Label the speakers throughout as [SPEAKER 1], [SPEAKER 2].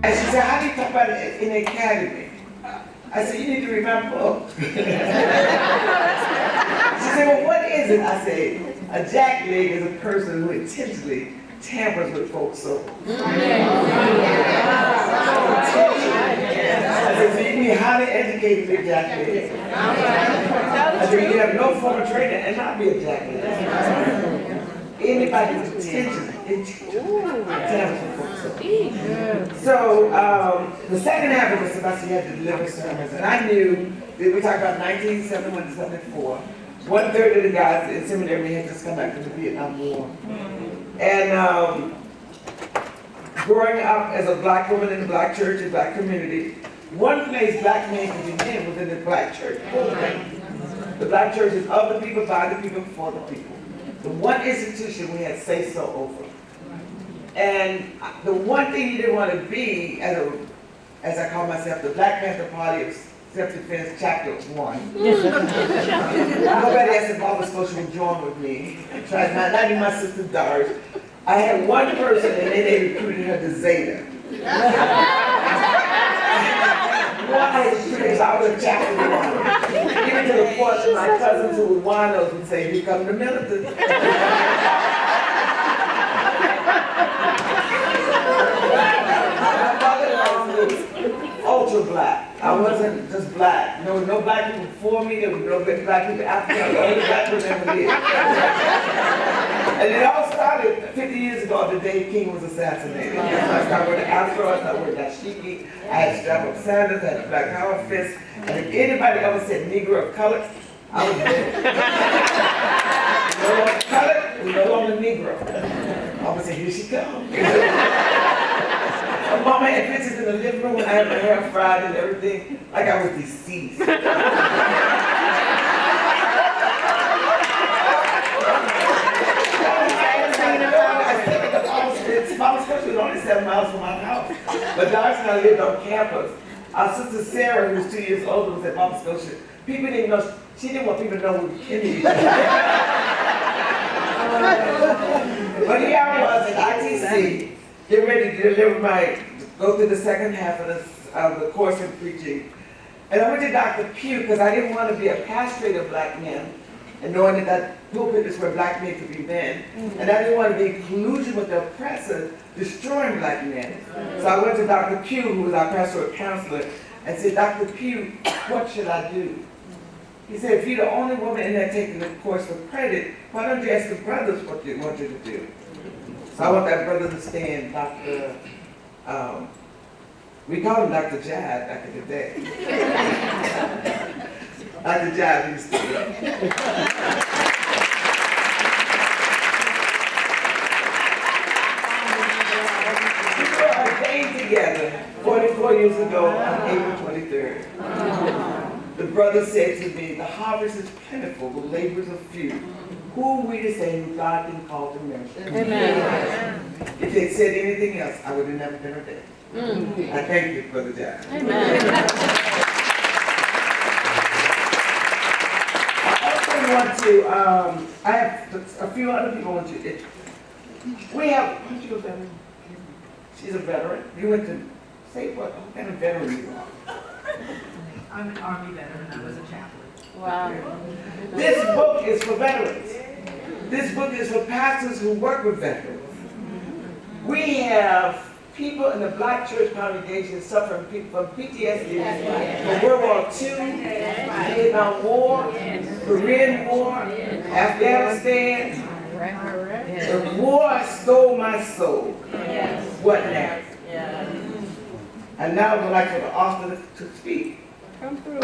[SPEAKER 1] And she said, how do you talk about it in the academy? I said, you need to read my book. She said, well, what is it? I said, a jackleg is a person who intentionally tampers with folks' souls. I said, so you need highly educated to be a jackleg. I said, you have no formal training and not be a jackleg. Anybody who's intentionally tampers with folks' souls. So the second half of the semester, you had to deliver sermons, and I knew that we talked about 1971 to 74. 1/3 of the guys in seminary had just come back from the Vietnam War. And growing up as a black woman in the black church and black community, one place black men could be in was in the black church. The black church is of the people, by the people, for the people. The one institution we had say so over. And the one thing you didn't want to be, as I call myself, the Black Panther Party of Self-Defense Chapter 1. Nobody else in Nova Scotia would join with me. Not even my sister Doris. I had one person, and then they recruited her to Zeta. Why? Because I was a chapter 1. Even to the point that my cousins who were winos would say, "Here come the militants." Ultra black. I wasn't just black. No black people before me. There was no black people after me. I was the only black person ever did. And it all started 50 years ago, the day King was assassinated. So I started with the afro, I started with dashiki, I had strap-up sandals, I had a black power fist, and if anybody ever said Negro of color, I was there. No longer colored, no longer Negro. I would say, here she comes. Mama had pictures in the living room when I had my hair fried and everything, like I was deceased. Mama's country was only 7 miles from my house, but Doris and I lived on campus. Our sister Sarah, who was 2 years older, was at Nova Scotia. People didn't know, she didn't want people to know we were kidding each other. But here I was at ITC, getting ready to go through the second half of the course in preaching. And I went to Dr. Pugh because I didn't want to be a castrator of black men, and knowing that pulpit is where black men could be men. And I didn't want to be in collusion with the oppressor, destroying black men. So I went to Dr. Pugh, who was our pastoral counselor, and said, Dr. Pugh, what should I do? He said, if you're the only woman in there taking the course for credit, why don't you ask the brothers what they want you to do? So I want that brother to stand, Dr. We called him Dr. Jive back in the day. Dr. Jive used to be. We were ordained together 44 years ago on April 23rd. The brother said to me, the harvest is plentiful, the laborers are few. Who are we to say who God didn't call to ministry? Amen. If they had said anything else, I would have never been ordained. I thank you, Brother Jack. Amen. I also want to, I have a few other people want to, we have, why don't you go down? She's a veteran. You went to, say what kind of veteran you are?
[SPEAKER 2] I'm an Army veteran. I was a chaplain.
[SPEAKER 3] Wow.
[SPEAKER 1] This book is for veterans. This book is for pastors who work with veterans. We have people in the black church congregation suffering from PTSD, from World War II, Vietnam War, Korean War, Afghanistan. The war stole my soul. What now? And now I would like for the author to speak.
[SPEAKER 3] Come through,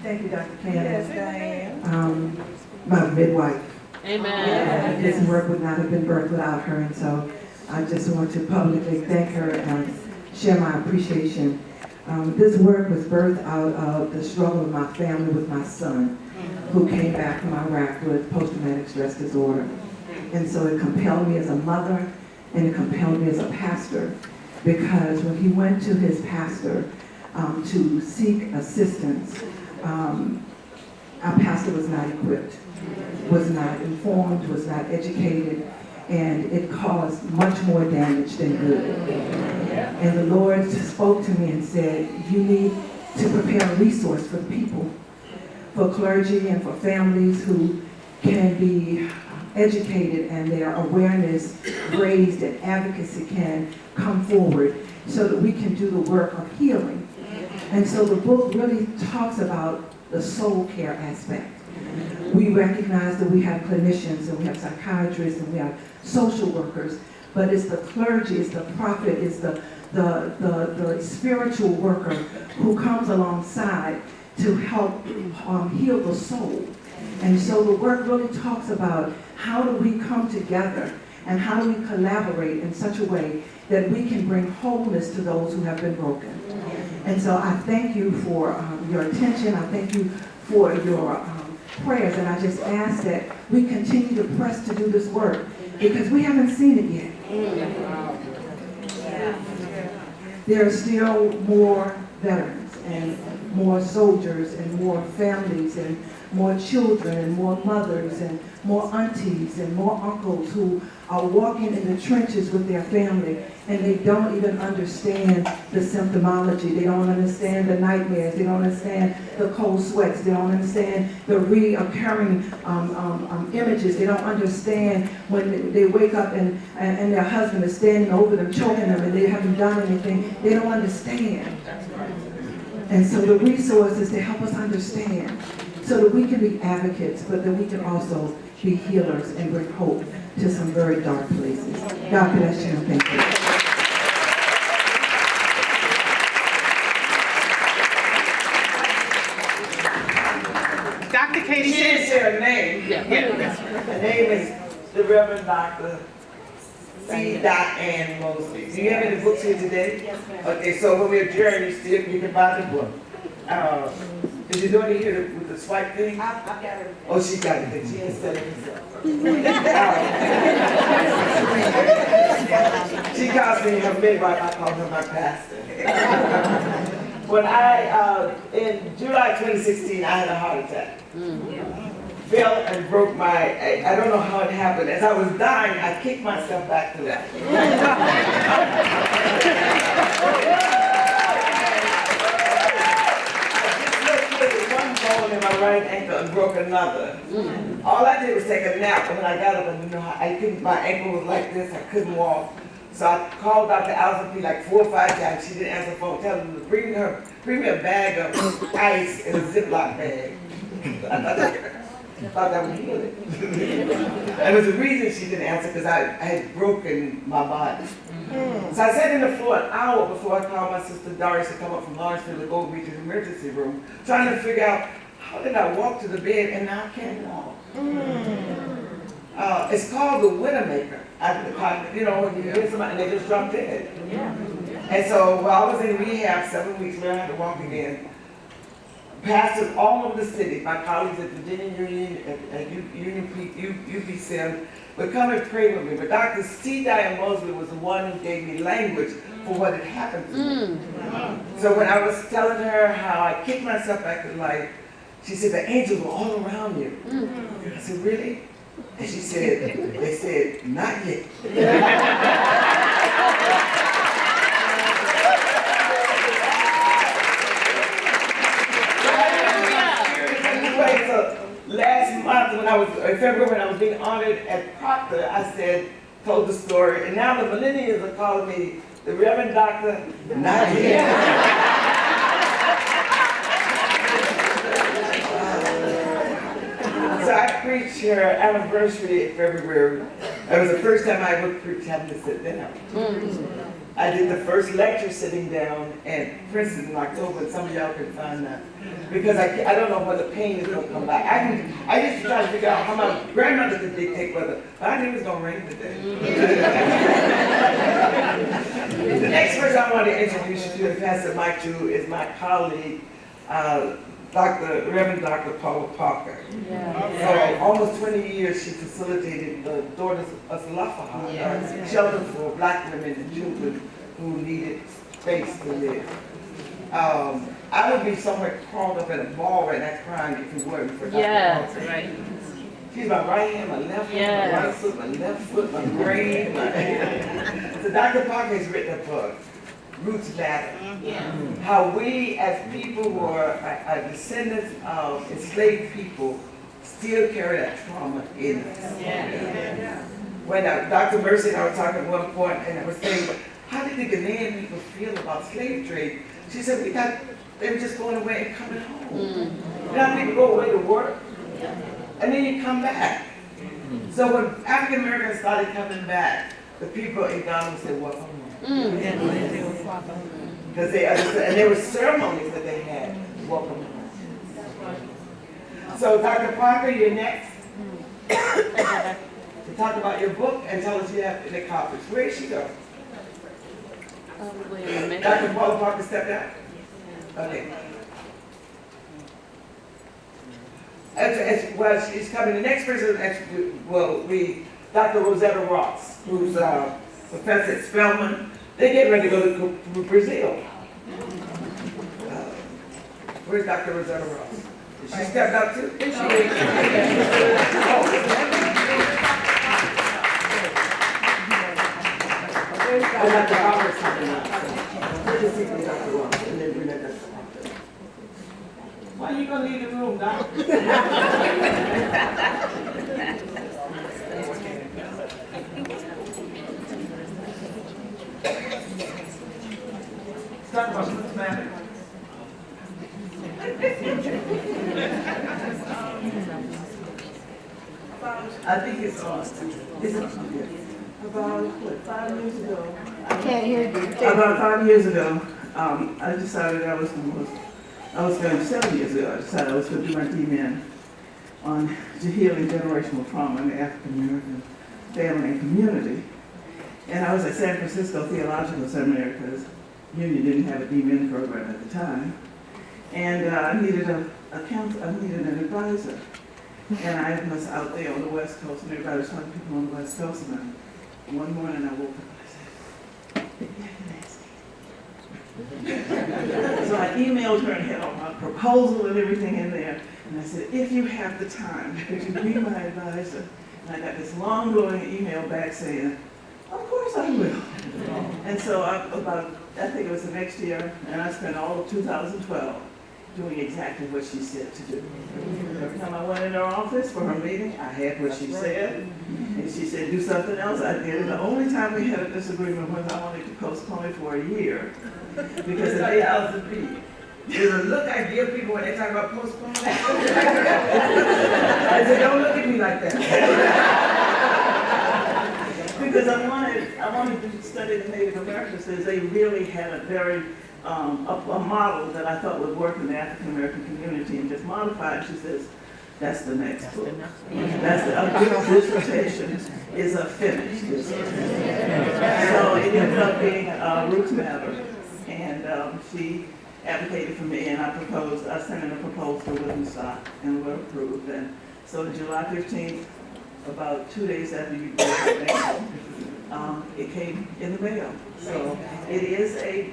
[SPEAKER 2] Thank you, Dr. Cannon.
[SPEAKER 3] Yes, Diane.
[SPEAKER 2] My midwife.
[SPEAKER 3] Amen.
[SPEAKER 2] This work would not have been birthed without her, and so I just want to publicly thank her and share my appreciation. This work was birthed out of the struggle of my family with my son, who came back from Iraq with post-traumatic stress disorder. And so it compelled me as a mother, and it compelled me as a pastor, because when he went to his pastor to seek assistance, our pastor was not equipped, was not informed, was not educated, and it caused much more damage than good. And the Lord spoke to me and said, you need to prepare a resource for the people, for clergy and for families who can be educated and their awareness raised and advocacy can come forward so that we can do the work of healing. And so the book really talks about the soul care aspect. We recognize that we have clinicians and we have psychiatrists and we have social workers, but it's the clergy, it's the prophet, it's the spiritual worker who comes alongside to help heal the soul. And so the work really talks about how do we come together and how do we collaborate in such a way that we can bring wholeness to those who have been broken. And so I thank you for your attention. I thank you for your prayers. And I just ask that we continue to press to do this work because we haven't seen it yet. There are still more veterans and more soldiers and more families and more children and more mothers and more aunties and more uncles who are walking in the trenches with their family and they don't even understand the symptomology. They don't understand the nightmares. They don't understand the cold sweats. They don't understand the reoccurring images. They don't understand when they wake up and their husband is standing over them, choking them, and they haven't done anything. They don't understand. And so the resource is to help us understand so that we can be advocates, but that we can also be healers and bring hope to some very dark places. God bless you and thank you.
[SPEAKER 4] Dr. Katie
[SPEAKER 1] She didn't say her name. Her name is the Reverend Dr. C. Ann Mosley. Do you have any books here today? Yes, ma'am. Okay, so when we adjourn, you can buy the book. Is your daughter here with the swipe thing?
[SPEAKER 5] I've got it.
[SPEAKER 1] Oh, she got it. She has said it herself. She calls me her midwife. I call her my pastor. When in July 2016, I had a heart attack. Fell and broke I don't know how it happened. As I was dying, I kicked myself back to that. In my right ankle and broke another. All I did was take a nap, and when I got up, and my ankle was like this, I couldn't walk. So I called Dr. Alpha like 4 or 5 times. She didn't answer the phone, telling me to bring me a bag of ice in a Ziploc bag. I thought that would heal it. And there's a reason she didn't answer, because I had broken my body. So I sat in the floor an hour before I called my sister Doris to come up from Lawrenceville to go with me to the emergency room, trying to figure out how did I walk to the bed and now I can't walk. It's called the Widowmaker. You know, when you hear somebody and they just drop dead. And so while I was in rehab 7 weeks, learning how to walk again, pastors all over the city, my colleagues at Virginia Union, at UPCM, would come and pray with me. But Dr. C. Mosley was the one who gave me language for what had happened to me. So when I was telling her how I kicked myself back to life, she said, the angels were all around you. I said, really? And she said, they said, not yet. Last month, in February, when I was being honored at Proctor, I told the story, and now the millennials are calling me the Reverend Doctor, not yet. So I preached her anniversary in February. It was the first time I ever preached having to sit down. I did the first lecture sitting down at Princeton in October, and some of y'all can find that. Because I don't know whether pain is going to come back. I used to try to figure out how my grandmother could dictate whether, but I knew it was going to rain today. The next person I want to introduce you to and pass the mic to is my colleague, Reverend Dr. Paula Parker. For almost 20 years, she facilitated the Daughters of Salafaha, a shelter for black women and children who needed space to live. I would be somewhere crawled up in a ball right now crying if it weren't for Dr.
[SPEAKER 3] Yes,
[SPEAKER 1] Parker.
[SPEAKER 3] right.
[SPEAKER 1] She's my right hand, my left hand, my
[SPEAKER 3] Yes.
[SPEAKER 1] right foot, my left foot, my brain. So Dr. Parker has written a book, Roots Matter. How we as people who are descendants of enslaved people still carry that trauma in us. When Dr. Mercy and I were talking at one point, and I was saying, how did the Ghanaian people feel about slave trade? She said, they were just going away and coming home. You know, people go away to work, and then you come back. So when African Americans started coming back, the people in Ghana said, welcome home. Because they understood, and there were ceremonies that they had, welcome home. So Dr. Parker, you're next. To talk about your book and tell us you have the copies. Where did she go?
[SPEAKER 3] Wait a minute.
[SPEAKER 1] Dr. Paula Parker stepped out? Okay. Well, she's coming. The next person will be Dr. Rosetta Ross, who's a professor at Spelman. They're getting ready to go to Brazil. Where's Dr. Rosetta Ross? Did she stepped out too? Oh, Dr. Robert's coming up. We'll just see Dr. Ross and then bring that Dr. Parker. Why are you gonna leave the room, Doc? Talk about what's the matter. I think it's on. Is it on? About, what, 5 years ago?
[SPEAKER 3] I can't hear you.
[SPEAKER 1] About 5 years ago, I decided I was going to 7 years ago, I decided I was going to do my DMin on healing generational trauma in the African American family and community. And I was at San Francisco Theological Seminary because Union didn't have a DMin program at the time. And I needed I needed an advisor. And I was out there on the West Coast, and everybody was talking to people on the West Coast, and one morning I woke up and I said, so I emailed her and had all my proposal and everything in there. And I said, if you have the time, could you be my advisor? And I got this long glowing email back saying, of course I will. And so I think it was the next year, and I spent all of 2012 doing exactly what she said to do. Every time I went in her office for her meeting, I had what she said. And she said, do something else, I did. And the only time we had a disagreement was I wanted to postpone it for a year. Because of the LSB. There's a look I give people when they talk about postponement. I said, don't look at me like that. Because I wanted to study the Native Americans because they really had a very a model that I thought would work in the African American community and just modified. She says, that's the next book. That's a dissertation is a finish. So it ended up being Roots Matter, and she advocated for me, and I sent in a proposal to Woodstock, and we were approved. And so July 15th, about 2 days after you did it, it came in the mail. So it is a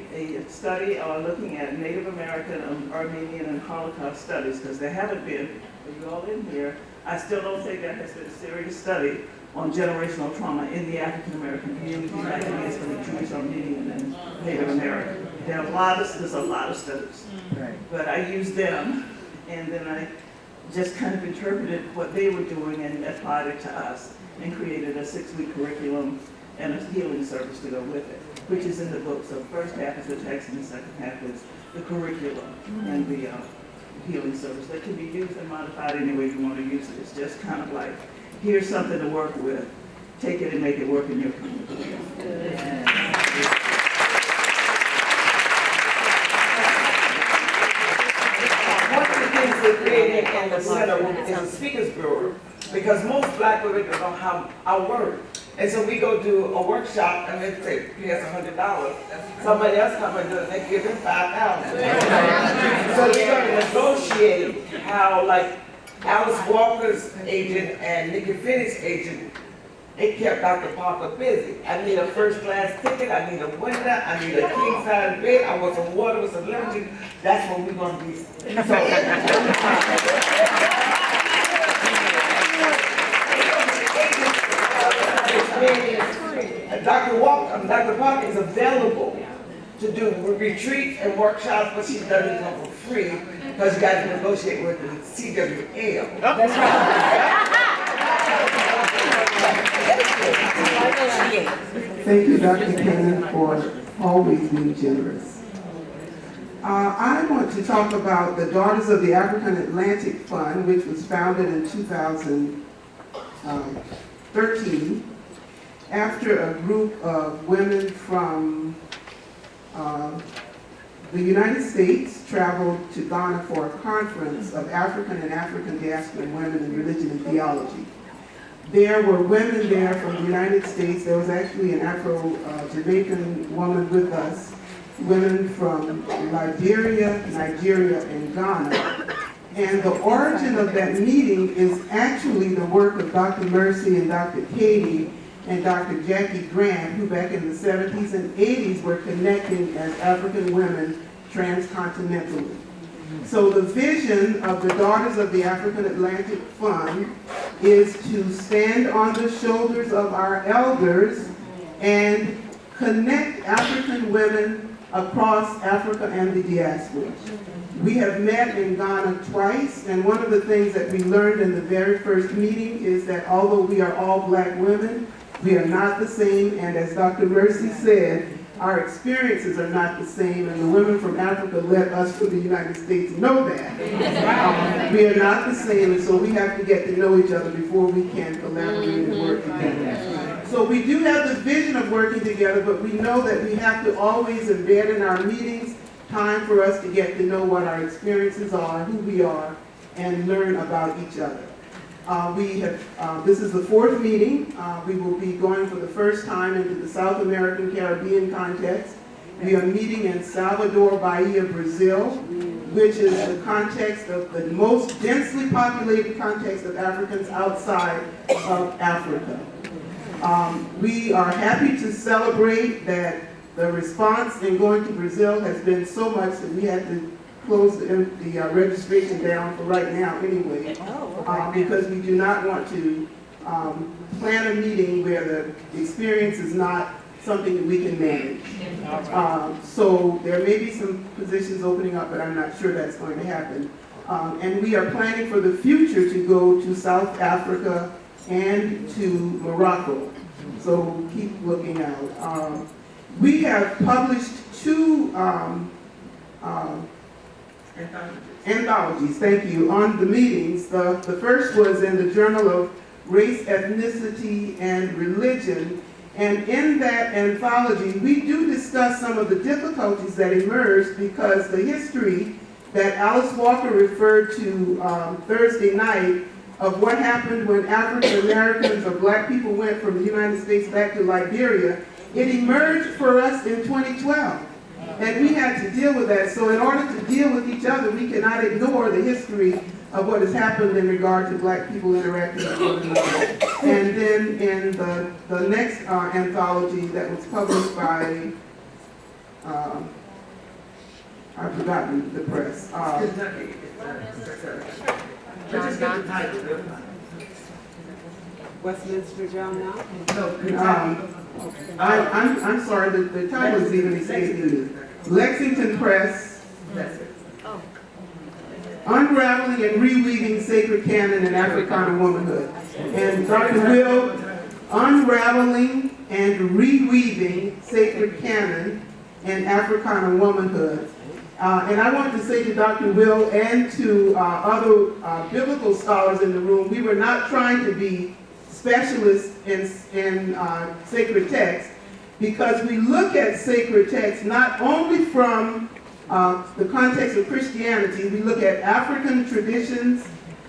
[SPEAKER 1] study looking at Native American, Armenian, and Holocaust studies, because there haven't been, for you all in here, I still don't think there has been a serious study on generational trauma in the African American community like it is for the Jewish, Armenian, and Native American. There's a lot of studies, but I used them, and then I just kind of interpreted what they were doing and applied it to us, and created a 6-week curriculum and a healing service to go with it, which is in the book. So the first half is the text, and the second half is the curriculum and the healing service that can be used and modified any way you want to use it. It's just kind of like, here's something to work with. Take it and make it work in your community. One of the things we're creating in the center is a speakers bureau, because most Black women don't have our word. And so we go do a workshop and they say, pay us $100. Somebody else come and do it, they give them $5,000. So we're going to negotiate how, like, Alice Walker's agent and Nikki Finney's agent It kept Dr. Parker busy. I need a first class ticket, I need a window, I need a king size bed, I want some water with some lemon juice. That's what we're gonna be. Dr. Parker is available to do retreats and workshops, but she doesn't come for free because you got to negotiate with the CWL.
[SPEAKER 3] That's right.
[SPEAKER 5] Thank you, Dr. Gaynell, for always being generous. I want to talk about the Daughters of the African Atlantic Fund, which was founded in 2013 after a group of women from the United States traveled to Ghana for a conference of African and African diaspora women in religion and theology. There were women there from the United States. There was actually an Afro-Jamaican woman with us, women from Liberia, Nigeria, and Ghana. And the origin of that meeting is actually the work of Dr. Mercy and Dr. Katie and Dr. Jackie Grant, who back in the 70s and 80s were connecting as African women transcontinentally. So the vision of the Daughters of the African Atlantic Fund is to stand on the shoulders of our elders and connect African women across Africa and the diaspora. We have met in Ghana twice, and one of the things that we learned in the very first meeting is that although we are all black women, we are not the same, and as Dr. Mercy said, our experiences are not the same, and the women from Africa let us from the United States know that. We are not the same, and so we have to get to know each other before we can collaborate and work together. So we do have the vision of working together, but we know that we have to always embed in our meetings time for us to get to know what our experiences are, who we are, and learn about each other. This is the fourth meeting. We will be going for the first time into the South American Caribbean context. We are meeting in Salvador, Bahia, Brazil, which is the context of the most densely populated context of Africans outside of Africa. We are happy to celebrate that the response in going to Brazil has been so much that we had to close the registration down for right now anyway, because we do not want to plan a meeting where the experience is not something that we can manage. So there may be some positions opening up, but I'm not sure that's going to happen. And we are planning for the future to go to South Africa and to Morocco. So keep looking out. We have published two anthologies, thank you, on the meetings. The first was in the Journal of Race, Ethnicity, and Religion. And in that anthology, we do discuss some of the difficulties that emerged because the history that Alice Walker referred to Thursday night of what happened when African Americans or black people went from the United States back to Liberia, it emerged for us in 2012. And we had to deal with that. So in order to deal with each other, we cannot ignore the history of what has happened in regard to black people interacting with one another. And then in the next anthology that was published by, I've forgotten the press.
[SPEAKER 6] Westminster Journal?
[SPEAKER 5] I'm sorry, the title is even escaping me. Lexington Press, Unraveling and Reweaving Sacred Canon in Africana Womanhood. And Dr. Will, Unraveling and Reweaving Sacred Canon in Africana Womanhood. And I want to say to Dr. Will and to other biblical scholars in the room, we were not trying to be specialists in sacred text, because we look at sacred text not only from the context of Christianity, we look at African traditions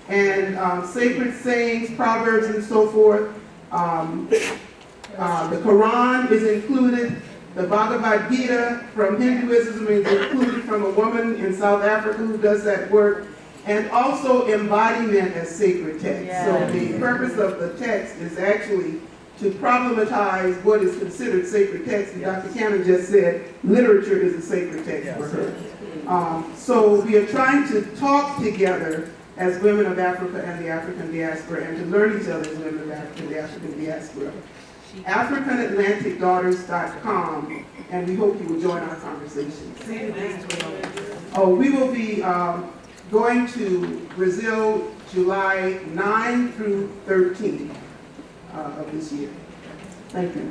[SPEAKER 5] and sacred sayings, proverbs, and so forth. The Quran is included. The Bhagavad Gita from Hinduism is included from a woman in South Africa who does that work. And also embodiment as sacred text. Yeah. So the purpose of the text is actually to problematize what is considered sacred text. And Dr. Cannon just said literature is a sacred text for her. So we are trying to talk together as women of Africa and the African diaspora, and to learn each other as women of Africa and the African diaspora. AfricanAtlanticDaughters.com, and we hope you will join our conversation. Oh, we will be going to Brazil July 9 through 13 of this year. Thank you.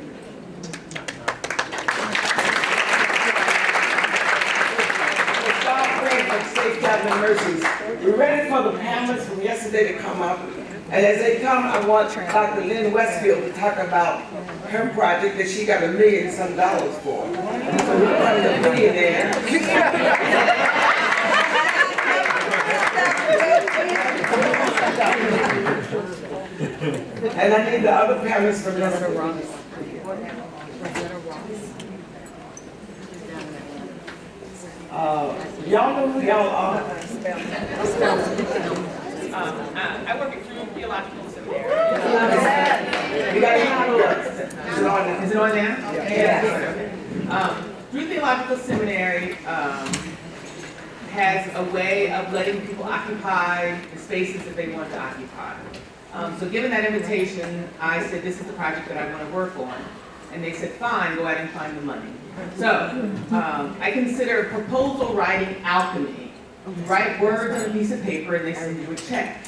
[SPEAKER 1] Safe traveling mercies. We're ready for the panelists from yesterday to come up. And as they come, I want Dr. Lynn Westfield to talk about her project that she got $1 million some for. So we're calling the millionaire. And I need the other panelists from yesterday. Y'all know who y'all are?
[SPEAKER 4] I work at Theological Seminary.
[SPEAKER 1] You got it?
[SPEAKER 4] Is it on now? Yeah. Through Theological Seminary has a way of letting people occupy the spaces that they want to occupy. So given that invitation, I said, this is the project that I want to work on. And they said, fine, go out and find the money. So I consider proposal writing alchemy. You write words on a piece of paper and they send you a check.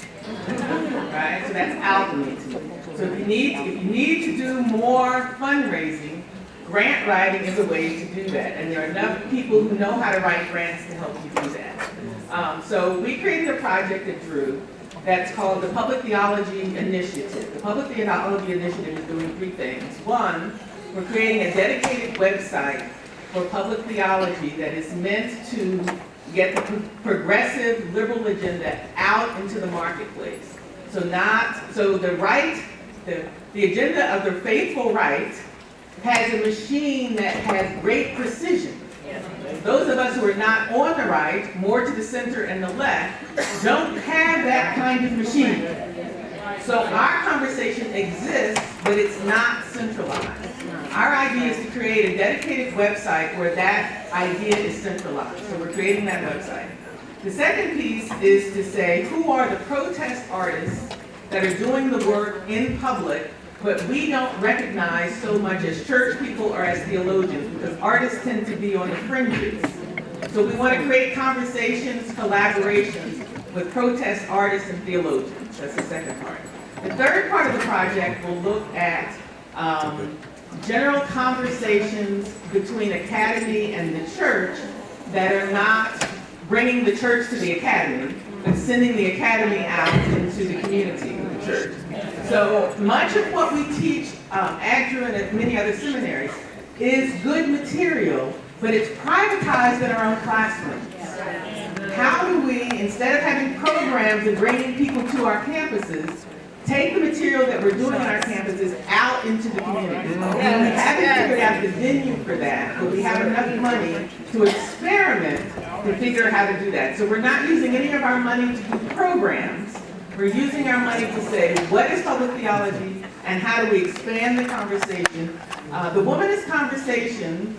[SPEAKER 4] Right? So that's alchemy to me. So if you need to do more fundraising, grant writing is a way to do that. And there are enough people who know how to write grants to help you do that. So we created a project at Drew that's called the Public Theology Initiative. The Public Theology Initiative is doing 3 things. One, we're creating a dedicated website for public theology that is meant to get the progressive liberal agenda out into the marketplace. So the agenda of the faithful right has a machine that has great precision. Those of us who are not on the right, more to the center and the left, don't have that kind of machine. So our conversation exists, but it's not centralized. Our idea is to create a dedicated website where that idea is centralized. So we're creating that website. The second piece is to say, who are the protest artists that are doing the work in public, but we don't recognize so much as church people or as theologians, because artists tend to be on the fringes. So we want to create conversations, collaborations with protest artists and theologians. That's the second part. The third part of the project will look at general conversations between academy and the church that are not bringing the church to the academy, but sending the academy out into the community of the church. So much of what we teach at Drew and at many other seminaries is good material, but it's privatized in our own classrooms. How do we, instead of having programs and bringing people to our campuses, take the material that we're doing on our campuses out into the community? And we haven't figured out the venue for that, but we have enough money to experiment to figure out how to do that. So we're not using any of our money to do programs. We're using our money to say, what is public theology and how do we expand the conversation? The Womanist conversation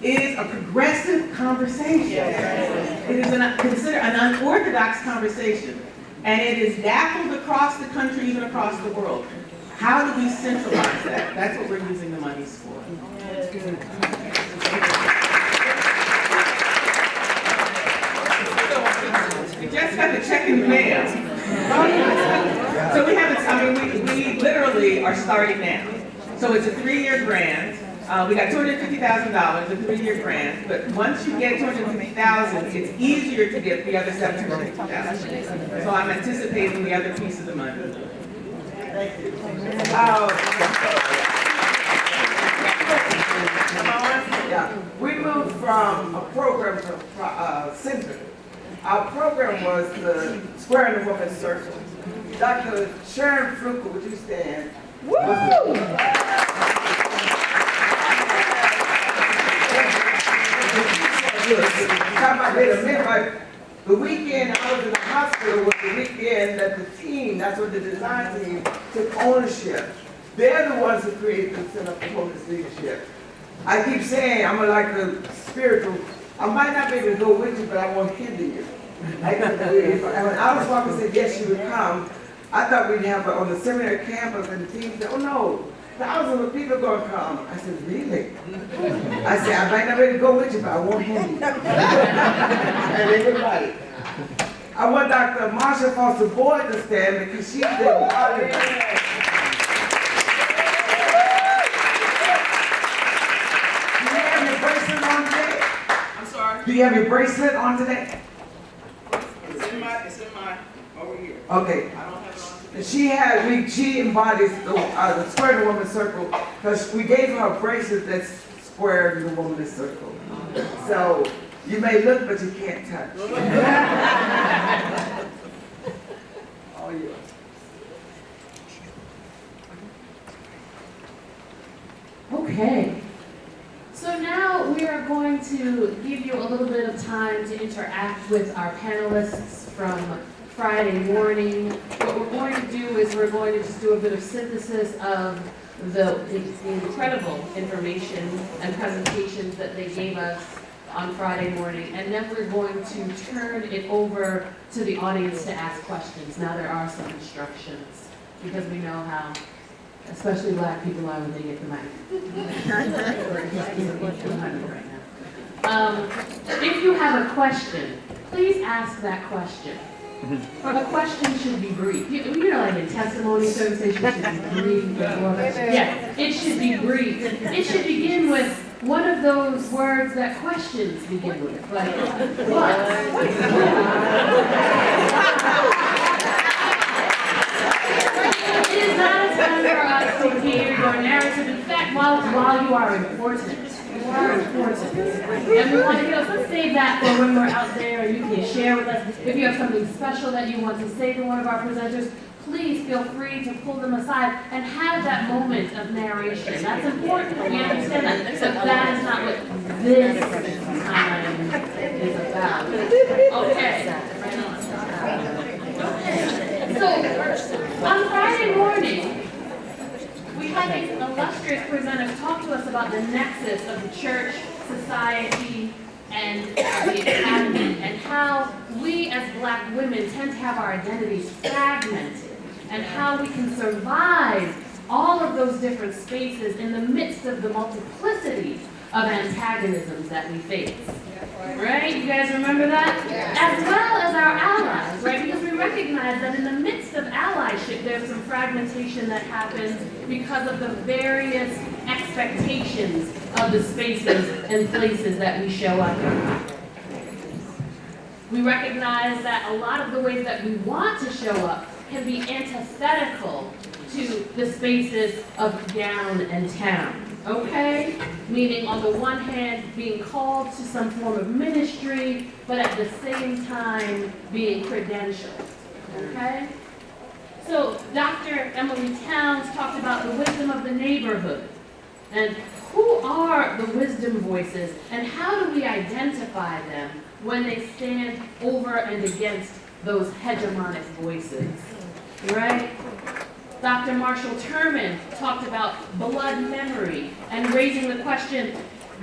[SPEAKER 4] is a progressive conversation. It is considered an unorthodox conversation. And it is dappled across the country, even across the world. How do we centralize that? That's what we're using the monies for. We just got the check in the mail. So we haven't, we literally are starting now. So it's a 3-year grant. We got $250,000, a 3-year grant, but once you get $250,000, it's easier to get the other $750,000. So I'm anticipating the other piece of the money.
[SPEAKER 1] Thank you. We moved from a program to center. Our program was the Square in the Women's Circle. Dr. Sherrod, would you stand? Woo! The weekend I was in the hospital was the weekend that the team, that's what the design team, took ownership They're the ones who created and set up the homeless leadership. I keep saying I'm like the spiritual. I might not be able to go with you, but I won't hinder you. When I was walking and said, yes, you would come, I thought we'd have it on the seminary campus, and the team said, oh no, thousands of people are going to come. I said, really? I said, I might not be able to go with you, but I won't hinder you. And they were right. I want Dr. Marsha Foster Boyd to stand because she's been part of it. Do you have your bracelet on today?
[SPEAKER 5] It's in my, over here.
[SPEAKER 1] Okay.
[SPEAKER 5] I don't have it on.
[SPEAKER 1] She embodies the square in the woman's circle because we gave her a bracelet that's square in the woman's circle. So you may look, but you can't touch. All yours.
[SPEAKER 3] Okay. So now we are going to give you a little bit of time to interact with our panelists from Friday morning. What we're going to do is we're going to just do a bit of synthesis of the incredible information and presentations that they gave us on Friday morning, and then we're going to turn it over to the audience to ask questions. Now there are some instructions, because we know how especially Black people are when they get the mic. If you have a question, please ask that question. The question should be brief. You know, like in testimony services, it should be brief. Yeah, it should be brief. It should begin with one of those words that questions begin with. Like, what? It is not a time for us to hear your narrative. In fact, while you are important, you are important. And we want to, let's save that for when we're out there and you can share with us. If you have something special that you want to say to one of our presenters, please feel free to pull them aside and have that moment of narration. That's important. We understand that. But that is not what this time is about. Okay. So, on Friday morning, we had these illustrious presenters talk to us about the nexus of the church, society, and the academy, and how we as Black women tend to have our identities fragmented, and how we can survive all of those different spaces in the midst of the multiplicities of antagonisms that we face. Right? You guys remember that? As well as our allies, right? Because we recognize that in the midst of allyship, there's some fragmentation that happens because of the various expectations of the spaces and places that we show up in. We recognize that a lot of the ways that we want to show up can be antithetical to the spaces of gown and town. Okay? Meaning, on the one hand, being called to some form of ministry, but at the same time, being credentialed. Okay? So, Dr. Emilie Towns talked about the wisdom of the neighborhood. And who are the wisdom voices, and how do we identify them when they stand over and against those hegemonic voices? Right? Dr. Marshall Turman talked about blood memory and raising the question,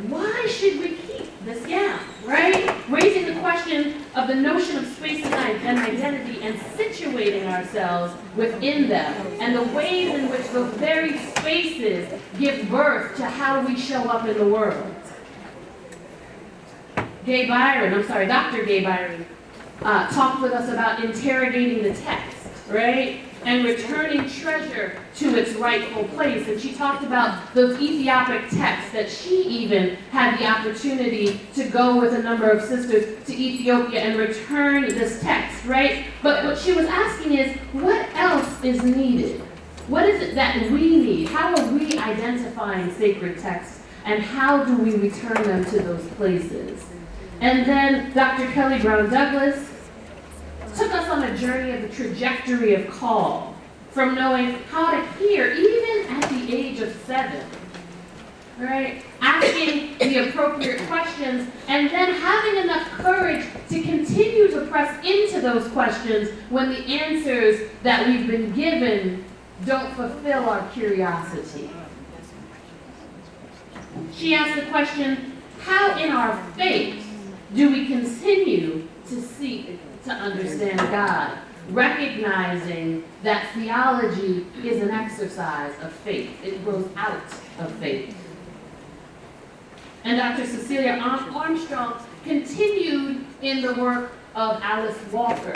[SPEAKER 3] why should we keep this gown, right? Raising the question of the notion of space and identity and situating ourselves within them and the ways in which those very spaces give birth to how we show up in the world. Dr. Gay Byron talked with us about interrogating the text, right? And returning treasure to its rightful place. And she talked about those Ethiopic texts that she even had the opportunity to go with a number of sisters to Ethiopia and return this text, right? But what she was asking is, what else is needed? What is it that we need? How are we identifying sacred texts? And how do we return them to those places? And then Dr. Kelly Brown Douglas took us on a journey of the trajectory of call, from knowing how to hear, even at the age of 7, right? Asking the appropriate questions, and then having enough courage to continue to press into those questions when the answers that we've been given don't fulfill our curiosity. She asked the question, how in our faith do we continue to seek to understand God, recognizing that theology is an exercise of faith. It grows out of faith. And Dr. Cecelia Armstrong continued in the work of Alice Walker.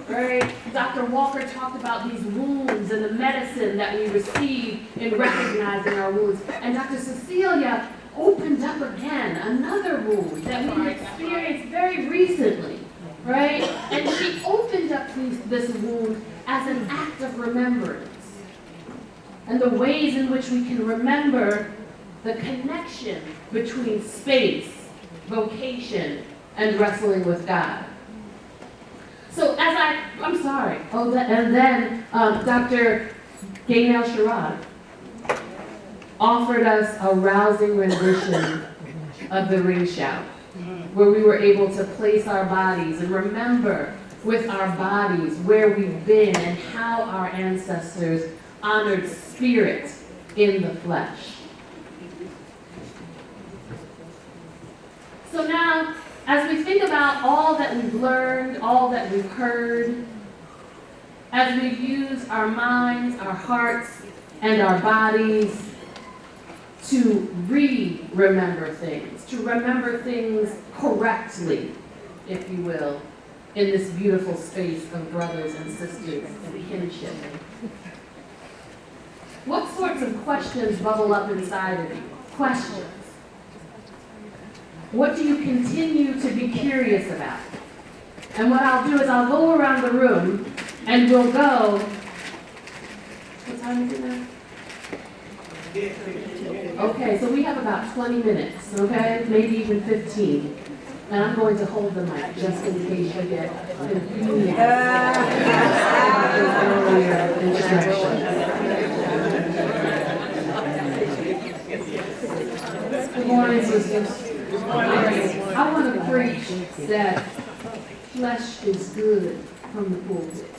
[SPEAKER 3] Right? Dr. Walker talked about these wounds and the medicine that we receive in recognizing our wounds. And Dr. Cecelia opened up again another wound that we experienced very recently. Right? And she opened up this wound as an act of remembrance. And the ways in which we can remember the connection between space, vocation, and wrestling with God. So I'm sorry. And then Dr. Gaynell Sherrod offered us a rousing rendition of the ring shout, where we were able to place our bodies and remember with our bodies where we've been and how our ancestors honored spirit in the flesh. So now, as we think about all that we've learned, all that we've heard, as we've used our minds, our hearts, and our bodies to remember things, to remember things correctly, if you will, in this beautiful space of brothers and sisters and kinship. What sorts of questions bubble up inside of you? Questions. What do you continue to be curious about? And what I'll do is I'll go around the room and we'll go. What time is it now? Okay, so we have about 20 minutes, okay? Maybe even 15. And I'm going to hold the mic just in case you get confused. Good morning, sisters. I want to preach that flesh is good from the pulpit,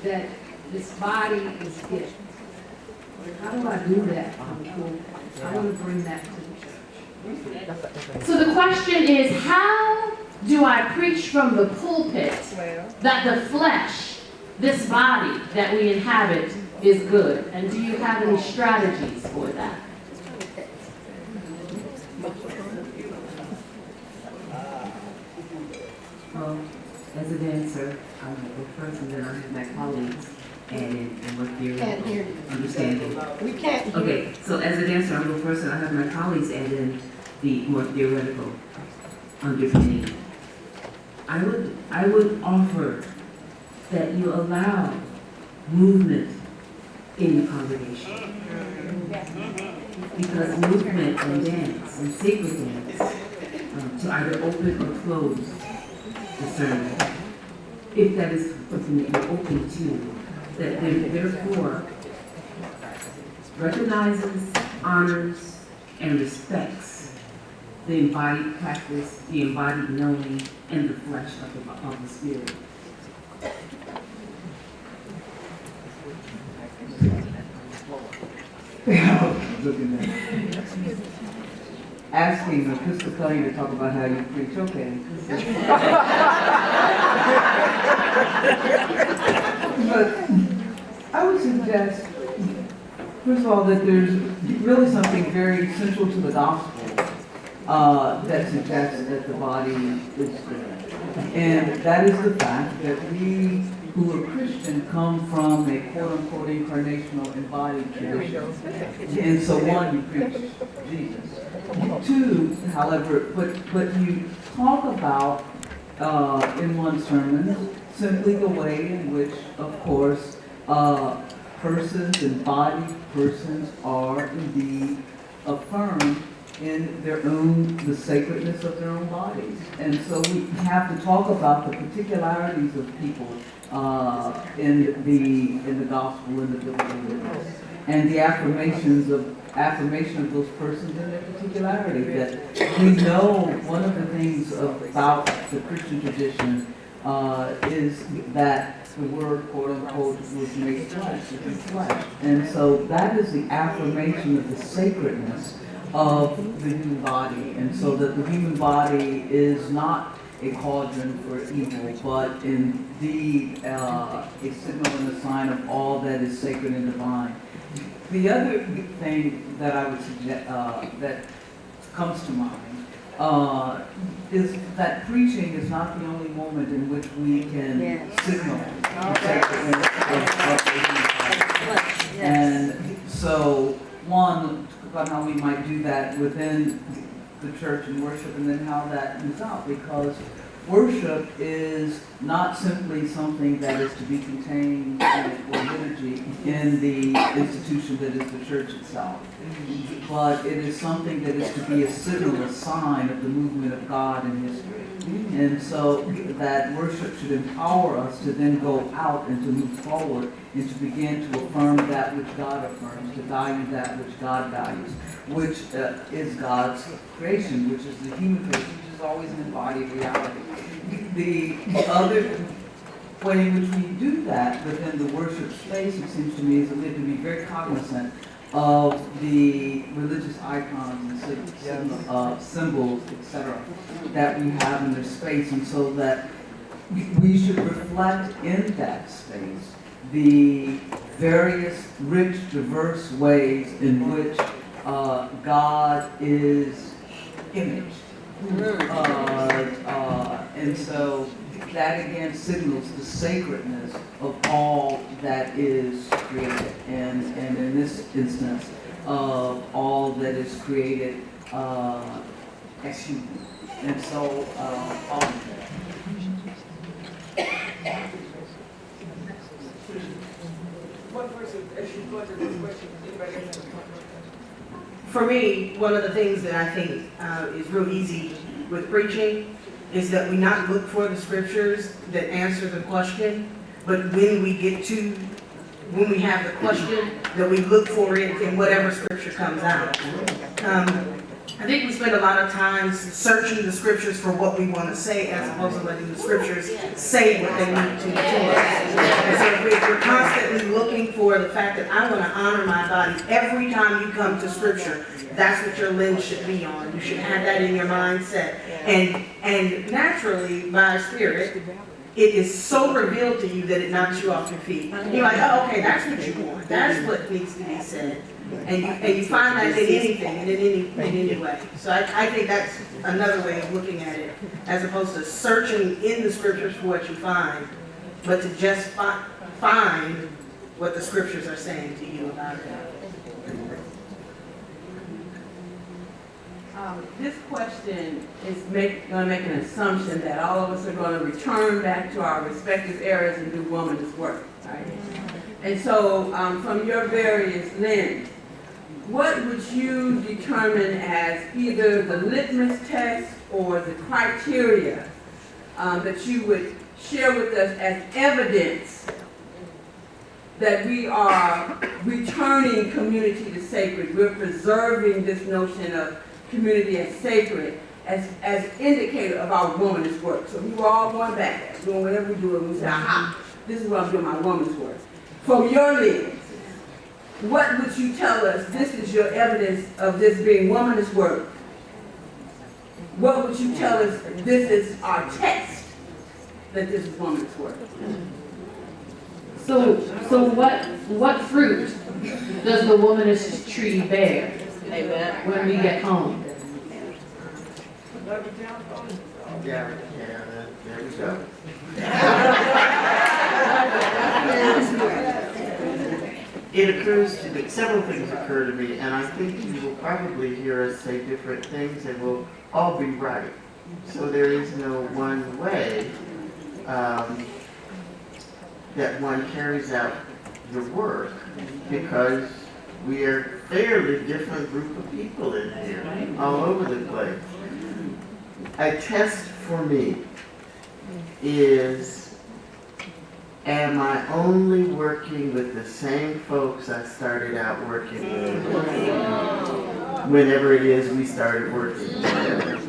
[SPEAKER 3] that this body is gift. How do I do that from the pulpit? I want to bring that to the church. So the question is, how do I preach from the pulpit that the flesh, this body that we inhabit, is good? And do you have any strategies for that?
[SPEAKER 6] As a dancer, I will go first and then I'll have my colleagues add in and work their understanding.
[SPEAKER 7] We can't.
[SPEAKER 6] Okay, so as a dancer, I'll go first and I'll have my colleagues add in the more theoretical underpinning. I would offer that you allow movement in the congregation. Because movement and dance and sacred dance to either open or close the sermon, if that is something that you're open to, that therefore recognizes, honors, and respects the embodied practice, the embodied knowing, and the flesh of the spirit.
[SPEAKER 8] Looking at asking Episcopalian to talk about how you preach, okay. But I would suggest, first of all, that there's really something very central to the gospel that suggests that the body is good. And that is the fact that we who are Christian come from a quote-unquote incarnational embodied tradition. And so one, you preach Jesus. Two, however, but you talk about in one sermon simply the way in which, of course, persons, embodied persons are indeed affirmed in their own, the sacredness of their own bodies. And so we have to talk about the particularities of people in the gospel, in the biblical witness, and the affirmation of those persons in their particularity. That we know one of the things about the Christian tradition is that the word, quote unquote, was made flesh. And so that is the affirmation of the sacredness of the human body. And so that the human body is not a cauldron for evil, but indeed a signal and a sign of all that is sacred and divine. The other thing that I would suggest, that comes to mind, is that preaching is not the only moment in which we can signal the sacredness of the human body. And so, one, about how we might do that within the church and worship, and then how that moves out, because worship is not simply something that is to be contained in liturgy in the institution that is the church itself, but it is something that is to be a signal, a sign of the movement of God in history. And so that worship should empower us to then go out and to move forward and to begin to affirm that which God affirms, to value that which God values, which is God's creation, which is the human creation, which is always an embodied reality. The other way in which we do that within the worship space, it seems to me, is that we have to be very cognizant of the religious icons and symbols, etc., that we have in the space, and so that we should reflect in that space the various rich, diverse ways in which God is imaged. And so that again signals the sacredness of all that is created, and in this instance, of all that is created as human. And so, all of that.
[SPEAKER 1] One person, as you go to this question, anybody else?
[SPEAKER 7] For me, one of the things that I think is real easy with preaching is that we not look for the scriptures that answer the question, but when we have the question, that we look for it in whatever scripture comes out. I think we spend a lot of time searching the scriptures for what we want to say, as opposed to letting the scriptures say what they need to us. And so if we're constantly looking for the fact that I want to honor my body every time you come to scripture, that's what your lens should be on. You should have that in your mindset. And naturally, by spirit, it is so revealed to you that it knocks you off your feet. You're like, oh, okay, that's what you want. That's what needs to be said. And you find that in anything and in any way. So I think that's another way of looking at it, as opposed to searching in the scriptures for what you find, but to just find what the scriptures are saying to you about it.
[SPEAKER 9] This question is going to make an assumption that all of us are going to return back to our respective areas and do womanist work, right? And so, from your various lens, what would you determine as either the litmus test or the criteria that you would share with us as evidence that we are returning community to sacred? We're preserving this notion of community as sacred as indicator of our womanist work. So we were all going back, doing whatever we do, and we say, aha, this is what I'm doing my womanist work. From your lens, what would you tell us, this is your evidence of this being womanist work? What would you tell us, this is our test that this is womanist work?
[SPEAKER 3] So what fruit does the womanist tree bear?
[SPEAKER 9] Amen.
[SPEAKER 3] When we get home?
[SPEAKER 10] Yeah, there we go. It occurs to me, several things occur to me, and I think you will probably hear us say different things and we'll all be right. So there is no one way that one carries out the work, because we are a fairly different group of people in here, all over the place. A test for me is, am I only working with the same folks I started out working with whenever it is we started working together?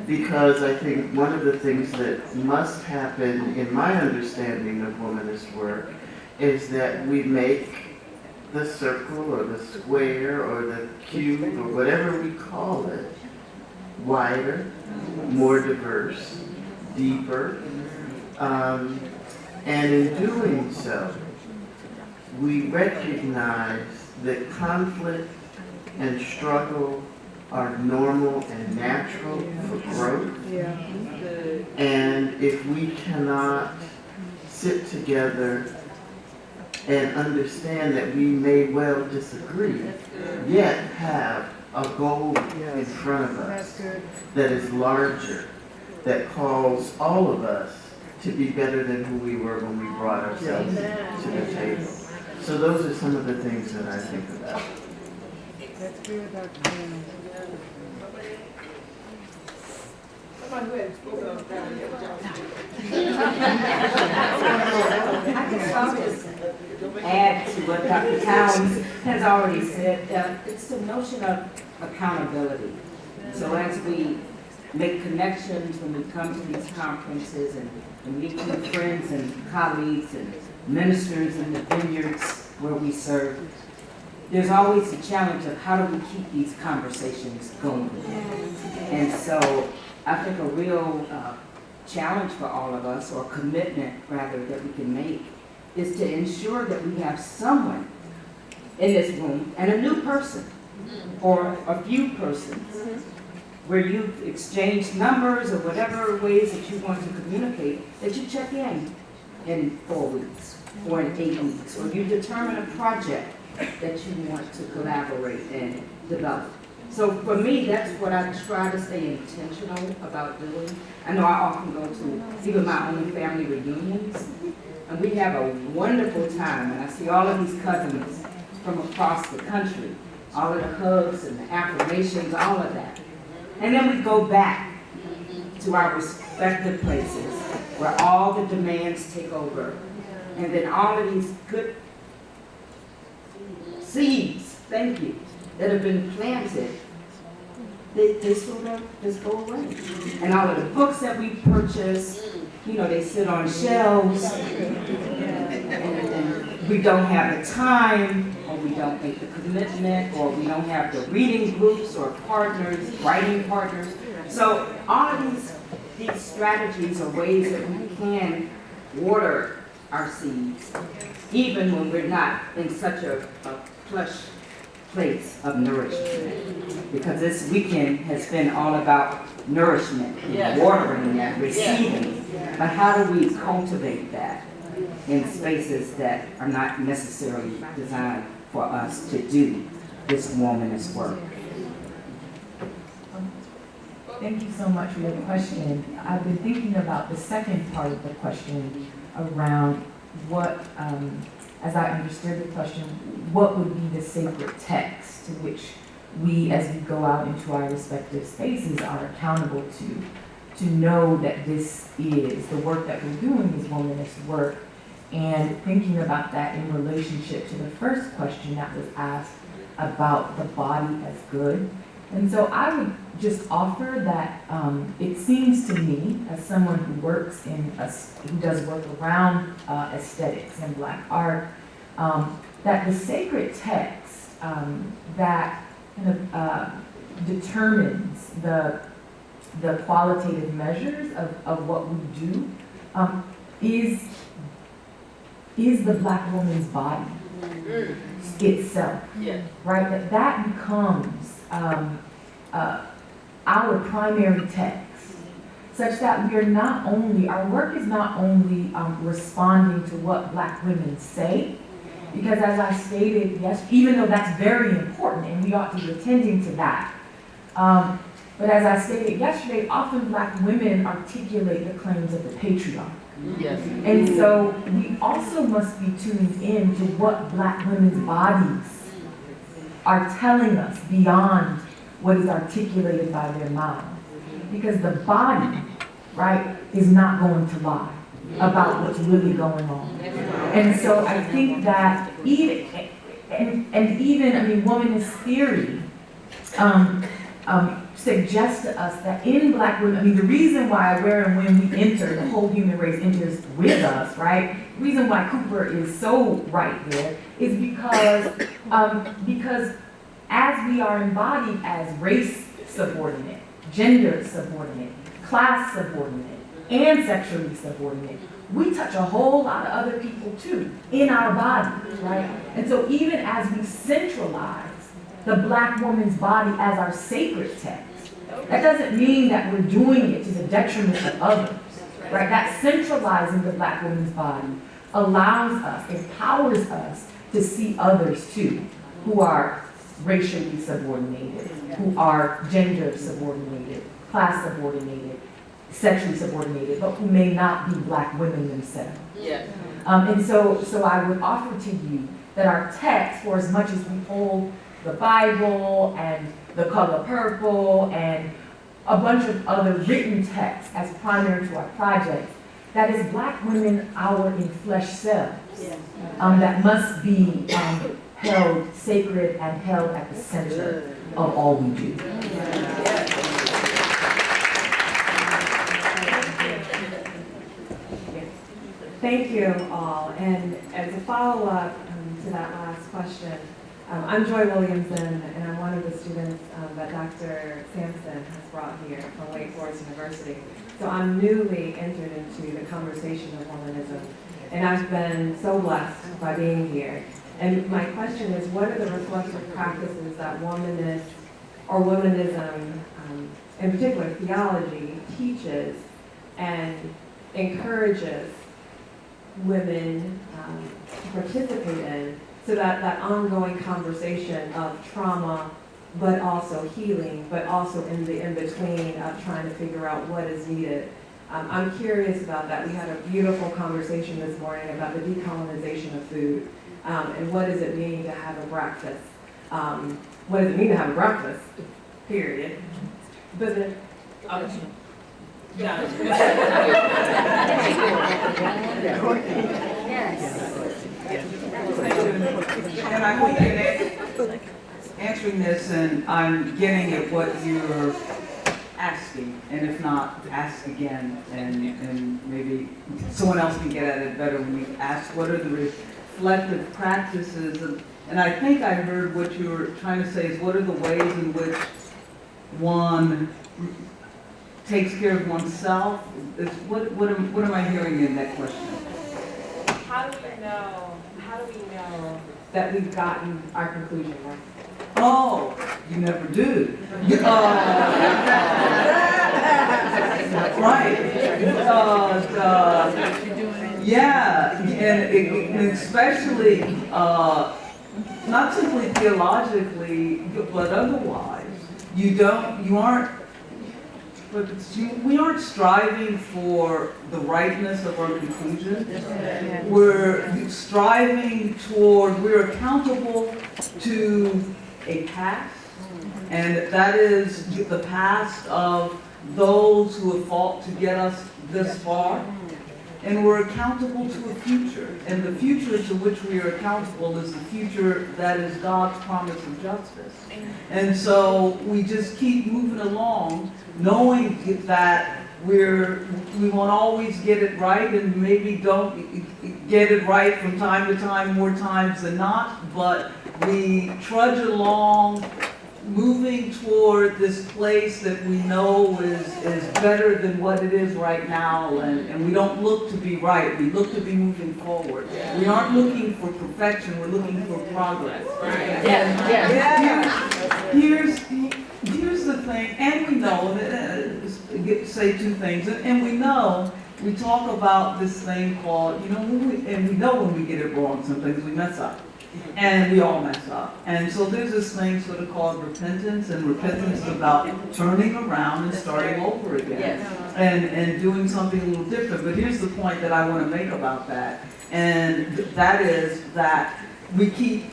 [SPEAKER 10] because I think one of the things that must happen in my understanding of womanist work is that we make the circle or the square or the cube or whatever we call it wider, more diverse, deeper, and in doing so, we recognize that conflict and struggle are normal and natural for growth. And if we cannot sit together and understand that we may well disagree, yet have a goal in front of us that is larger, that calls all of us to be better than who we were when we brought ourselves to the table. So those are some of the things that I think about.
[SPEAKER 11] That's good, Dr. Gaynell.
[SPEAKER 12] I guess I'll just add to what Dr. Towns has already said. It's the notion of accountability. So as we make connections when we come to these conferences and meet with friends and colleagues and ministers in the vineyards where we serve, there's always the challenge of how do we keep these conversations going. And so I think a real challenge for all of us, or commitment rather, that we can make, is to ensure that we have someone in this room, and a new person, or a few persons, where you've exchanged numbers or whatever ways that you want to communicate, that you check in 4 weeks, or in 8 weeks, or you determine a project that you want to collaborate and develop. So for me, that's what I try to stay intentional about doing. I know I often go to even my own family reunions, and we have a wonderful time, and I see all of these cousins from across the country, all of the hugs and the affirmations, all of that. And then we go back to our respective places where all the demands take over, and then all of these good seeds, thank you, that have been planted, they sort of just go away. And all of the books that we purchase, you know, they sit on shelves, and we don't have the time, or we don't make the commitment, or we don't have the reading groups or partners, writing partners. So all of these strategies are ways that we can water our seeds, even when we're not in such a plush place of nourishment. Because this weekend has been all about nourishment, watering and receiving. But how do we cultivate that in spaces that are not necessarily designed for us to do this womanist work?
[SPEAKER 13] Thank you so much for your question. I've been thinking about the second part of the question around what, as I understood the question, what would be the sacred text to which we, as we go out into our respective spaces, are accountable to know that this is, the work that we're doing is womanist work, and thinking about that in relationship to the first question that was asked about the body as good. And so I would just offer that it seems to me, as someone who works who does work around aesthetics and Black art, that the sacred text that kind of determines the qualitative measures of what we do is the Black woman's body itself, right? That becomes our primary text, such that we are not only, our work is not only responding to what Black women say, because as I stated, yes, even though that's very important and we ought to be attending to that, but as I stated yesterday, often Black women articulate the claims of the patriarch.
[SPEAKER 9] Yes.
[SPEAKER 13] And so we also must be tuning in to what Black women's bodies are telling us beyond what is articulated by their mouths. Because the body, right, is not going to lie about what's really going on. And so I think that even, womanist theory suggests to us that in Black women, I mean, the reason why where and when we enter, the whole human race enters with us, right? The reason why Cooper is so right there is because as we are embodied as race subordinate, gender subordinate, class subordinate, and sexually subordinate, we touch a whole lot of other people too in our bodies, right? And so even as we centralize the Black woman's body as our sacred text, that doesn't mean that we're doing it to the detriment of others, right? That centralizing the Black woman's body allows us, empowers us to see others too, who are racially subordinated, who are gender subordinated, class subordinated, sexually subordinated, but who may not be Black women themselves.
[SPEAKER 9] Yes.
[SPEAKER 13] And so I would offer to you that our text, for as much as we hold the Bible and the color purple and a bunch of other written texts as primary to our project, that is Black women, our enfleshed selves, that must be held sacred and held at the center of all we do.
[SPEAKER 14] Thank you all. And as a follow-up to that last question, I'm Joy Williamson, and I'm one of the students that Dr. Sampson has brought here from Wake Forest University. So I'm newly entered into the conversation of womanism, and I've been so blessed by being here. And my question is, what are the reflective practices that womanist or womanism, in particular theology, teaches and encourages women to participate in, so that that ongoing conversation of trauma, but also healing, but also in the in-between of trying to figure out what is needed. I'm curious about that. We had a beautiful conversation this morning about the decolonization of food, and what does it mean to have a breakfast? What does it mean to have a breakfast, period? But then,
[SPEAKER 8] And I hope in answering this, and I'm getting at what you're asking, and if not, ask again, and maybe someone else can get at it better when you ask what are the reflective practices, and I think I heard what you were trying to say is what are the ways in which one takes care of oneself? What am I hearing in that question?
[SPEAKER 14] how do we know that we've gotten our conclusion right?
[SPEAKER 8] Oh, you never do. Right. Yeah, and especially, not simply theologically, but otherwise, we aren't striving for the rightness of our conclusion. We're striving toward, we're accountable to a past, and that is the past of those who have fought to get us this far. And we're accountable to a future, and the future to which we are accountable is the future that is God's promise of justice. And so we just keep moving along, knowing that we won't always get it right, and maybe don't get it right from time to time, more times than not, but we trudge along, moving toward this place that we know is better than what it is right now, and we don't look to be right, we look to be moving forward. We aren't looking for perfection, we're looking for progress. Here's the thing, and we know, say two things, and we know, we talk about this thing called, we know when we get it wrong, sometimes we mess up. And we all mess up. And so there's this thing sort of called repentance, and repentance is about turning around and starting over again. And doing something a little different. But here's the point that I want to make about that. And that is that we keep,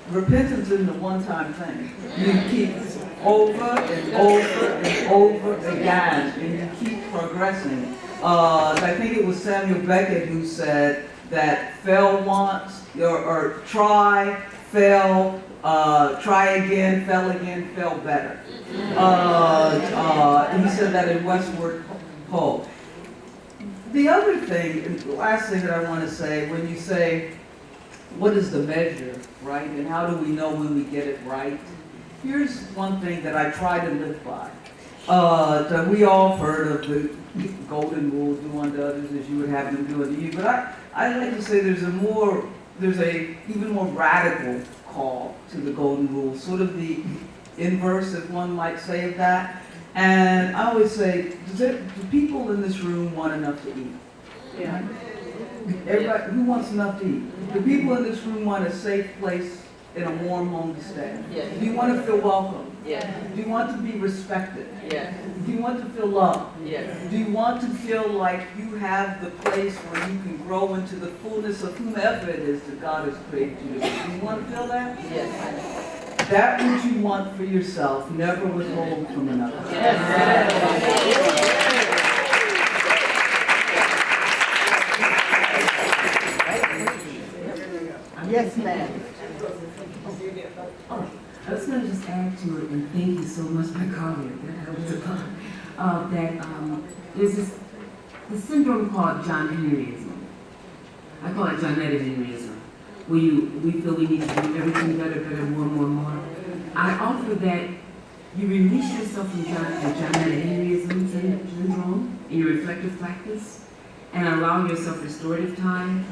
[SPEAKER 8] repentance isn't a one-time thing. You keep over and over and over again, and you keep progressing. I think it was Samuel Beckett who said that fail once, or try, fail, Try again, fell better. He said that in Westward Ho. The other thing, and the last thing that I want to say, when you say, what is the measure, right? And how do we know when we get it right? Here's one thing that I try to live by. That we all heard of the golden rule, do unto others as you would have them do unto you. But I like to say there's a even more radical call to the golden rule, sort of the inverse, if one might say, of that. And I always say, do people in this room want enough to eat?
[SPEAKER 9] Yeah.
[SPEAKER 8] Everybody, who wants enough to eat? Do people in this room want a safe place in a warm home to stay?
[SPEAKER 9] Yes.
[SPEAKER 8] Do you want to feel welcome?
[SPEAKER 9] Yes.
[SPEAKER 8] Do you want to be respected?
[SPEAKER 9] Yes.
[SPEAKER 8] Do you want to feel loved?
[SPEAKER 9] Yes.
[SPEAKER 8] Do you want to feel like you have the place where you can grow into the fullness of whomever it is that God has created you to be? Do you want to feel that?
[SPEAKER 9] Yes.
[SPEAKER 8] That which you want for yourself, never withhold from another.
[SPEAKER 10] Yes, ma'am.
[SPEAKER 6] Oh, I was going to just add to it, and thank you so much, my colleague. That helped a lot. There's this syndrome called John Henryism. I call it Johnetta Henryism, where we feel we need to do everything better, more. I offer that you release yourself from Johnetta Henryism syndrome in your reflective practice, and allow yourself restorative time,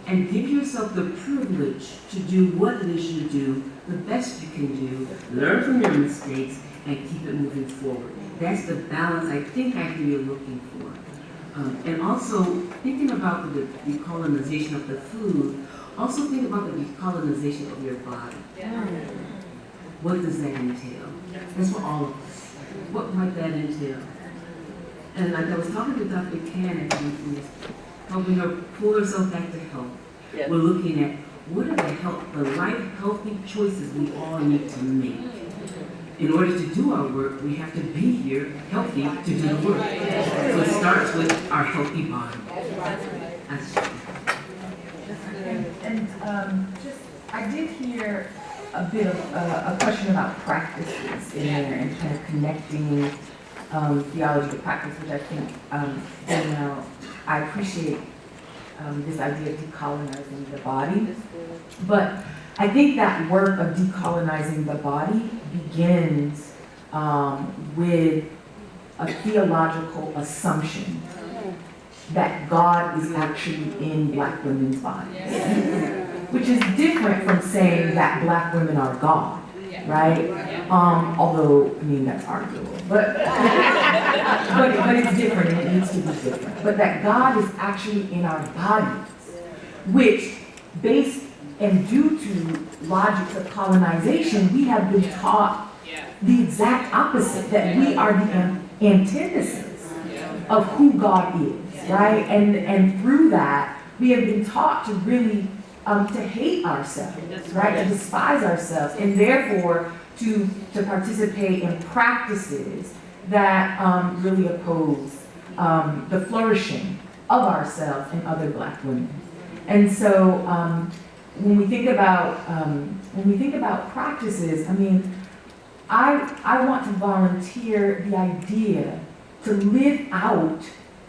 [SPEAKER 6] and give yourself the privilege to do what it is you do, the best you can do, learn from your mistakes, and keep it moving forward. That's the balance I think I hear you looking for. And also, thinking about the decolonization of the food, also think about the decolonization of your body. What does that entail? That's for all of us. What might that entail? And like I was talking to Dr. Cannon, who was helping her pull herself back to health.
[SPEAKER 9] Yes.
[SPEAKER 6] We're looking at what are the life healthy choices we all need to make. In order to do our work, we have to be here healthy to do the work. So it starts with our healthy body.
[SPEAKER 13] I did hear a bit of a question about practices in there and kind of connecting theology to practice, which I think, Gaynell, I appreciate this idea of decolonizing the body. But I think that work of decolonizing the body begins with a theological assumption that God is actually in Black women's bodies, which is different from saying that Black women are God, right? Although, I mean, that's arguable, but it's different and it needs to be different. But that God is actually in our bodies, which, based and due to logics of colonization, we have been taught the exact opposite, that we are the antithesis of who God is, right? And through that, we have been taught to really to hate ourselves, right? To despise ourselves, and therefore to participate in practices that really oppose the flourishing of ourselves and other Black women. And so when we think about practices, I mean, I want to volunteer the idea to live out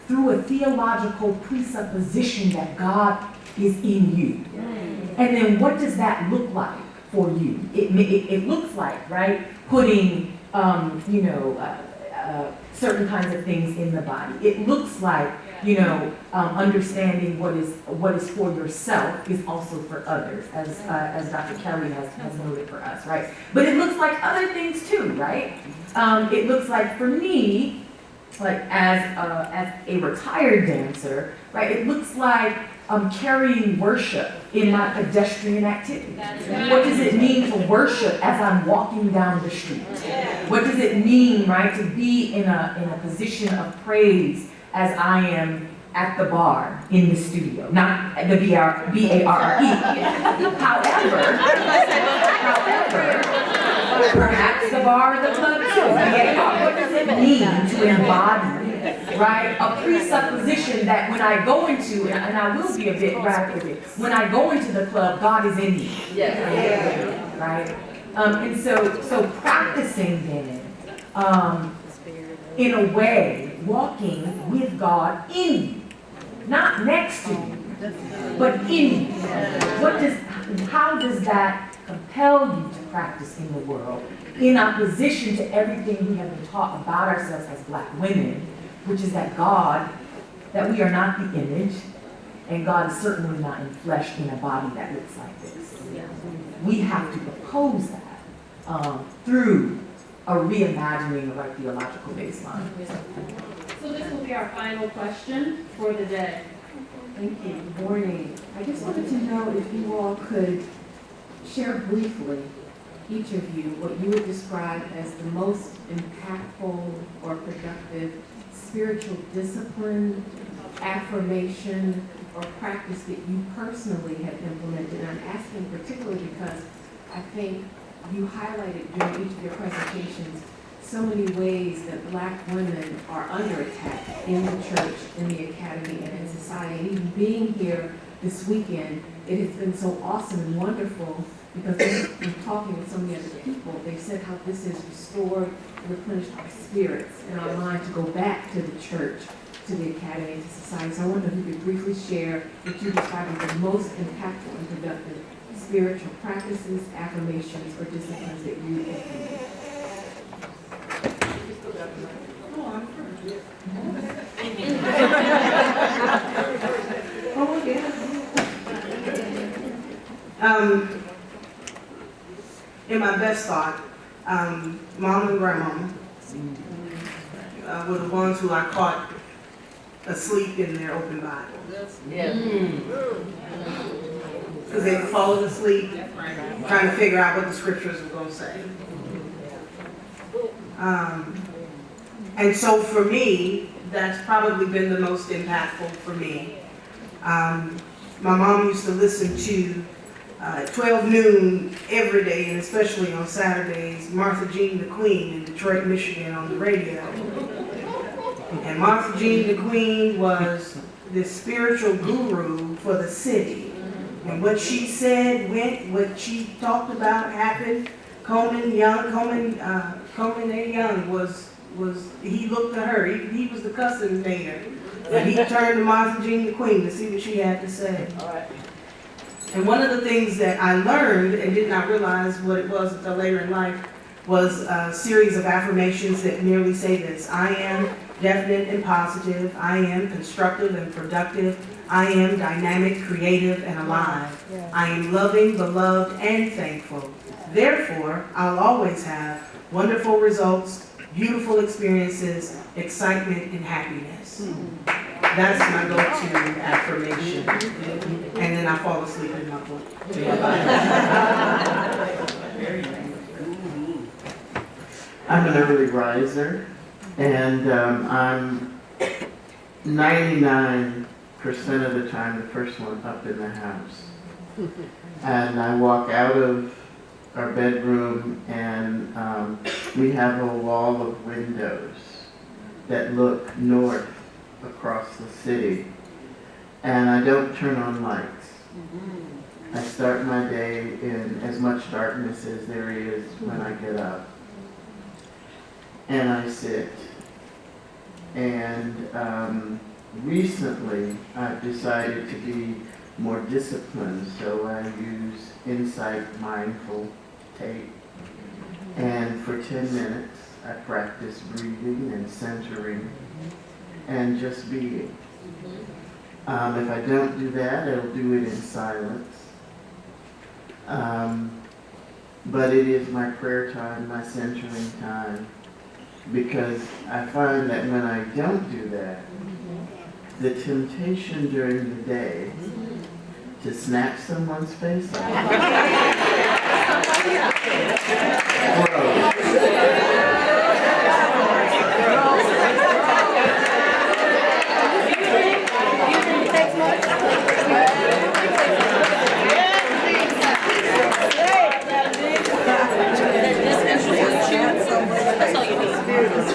[SPEAKER 13] through a theological presupposition that God is in you. And then what does that look like for you? It looks like, right, putting, certain kinds of things in the body. It looks like, understanding what is for yourself is also for others, as Dr. Kelly has noted for us, right? But it looks like other things too, right? It looks like for me, like as a retired dancer, right? It looks like carrying worship in my pedestrian activity. What does it mean to worship as I'm walking down the street? What does it mean, right, to be in a position of praise as I am at the bar in the studio? Not the B-A-R-R-E. However, perhaps the bar or the club too. What does it mean to embody right? A presupposition that when I go into, and I will be a bit radical, when I go into the club, God is in me. Right? And so practicing then, in a way, walking with God in you, not next to you, but in you. How does that compel you to practice in the world in opposition to everything we have been taught about ourselves as Black women, which is that we are not the image, and God is certainly not in flesh in a body that looks like this. We have to oppose that through a reimagining of our theological baseline.
[SPEAKER 3] So this will be our final question for the day.
[SPEAKER 15] Thank you. Good morning. I just wanted to know if you all could share briefly, each of you, what you would describe as the most impactful or productive spiritual discipline, affirmation, or practice that you personally have implemented. And I'm asking particularly because I think you highlighted during each of your presentations so many ways that Black women are under attack in the church, in the academy, and in society. And even being here this weekend, it has been so awesome and wonderful because in talking with so many other people, they said how this has restored and replenished our spirits and our mind to go back to the church, to the academy, and to society. So I wonder if you could briefly share what you describe as the most impactful and productive spiritual practices, affirmations, or disciplines that you implement.
[SPEAKER 7] In my best thought, Mom and Grandmama were the ones who I caught asleep in their open Bible. Because they were falling asleep, trying to figure out what the scriptures were going to say. And so for me, that's probably been the most impactful for me. My mom used to listen to 12 noon every day, and especially on Saturdays, Martha Jean the Queen in Detroit, Michigan on the radio. And Martha Jean the Queen was the spiritual guru for the city. And what she said went, what she talked about happened. Coleman A. Young was he looked to her. He was the cussing mayor. And he turned to Martha Jean the Queen to see what she had to say. And one of the things that I learned and did not realize what it was until later in life was a series of affirmations that merely say this: I am definite and positive. I am constructive and productive. I am dynamic, creative, and alive. I am loving, beloved, and thankful. Therefore, I'll always have wonderful results, beautiful experiences, excitement, and happiness. That's my go-to affirmation. And then I fall asleep in my book.
[SPEAKER 10] I'm an early riser, and I'm 99% of the time the first one up in the house. And I walk out of our bedroom, and we have a wall of windows that look north across the city. And I don't turn on lights. I start my day in as much darkness as there is when I get up. And I sit. And recently I've decided to be more disciplined, so I use Insight Mindful Tape. And for 10 minutes I practice breathing and centering and just being. If I don't do that, I'll do it in silence. But it is my prayer time, my centering time, because I find that when I don't do that, the temptation during the day to snatch someone's face off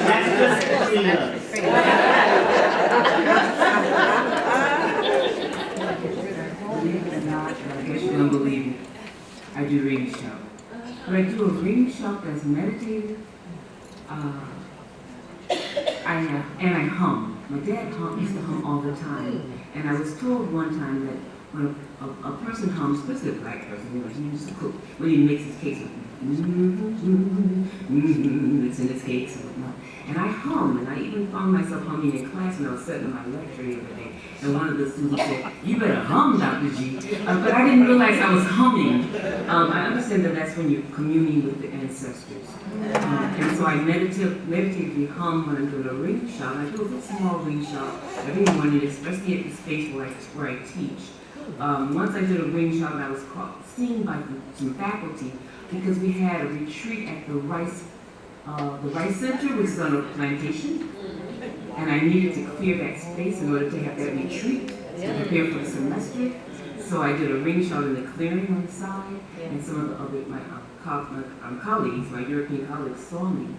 [SPEAKER 3] That's all you need.
[SPEAKER 6] But I do a ring shot that's meditative. And I hum. My dad used to hum all the time. And I was told one time that when a person hums, especially a black person, he used to cook, when he makes his cakes, it's in his cakes and whatnot. And I hum, and I even found myself humming in class when I was sitting in my lecture the other day. And one of the students said, "You better hum, Dr. G." But I didn't realize I was humming. I understand that that's when you're communing with the ancestors. And so I meditatively hum when I'm doing a ring shot. I do a little small ring shot every morning, especially at the space where I teach. Once I did a ring shot, I was seen by some faculty because we had a retreat at the Rice Center, which is on a plantation, and I needed to clear that space in order to have that retreat to prepare for the semester. So I did a ring shot in the clearing on the side, and some of the other colleagues, my European colleagues, saw me,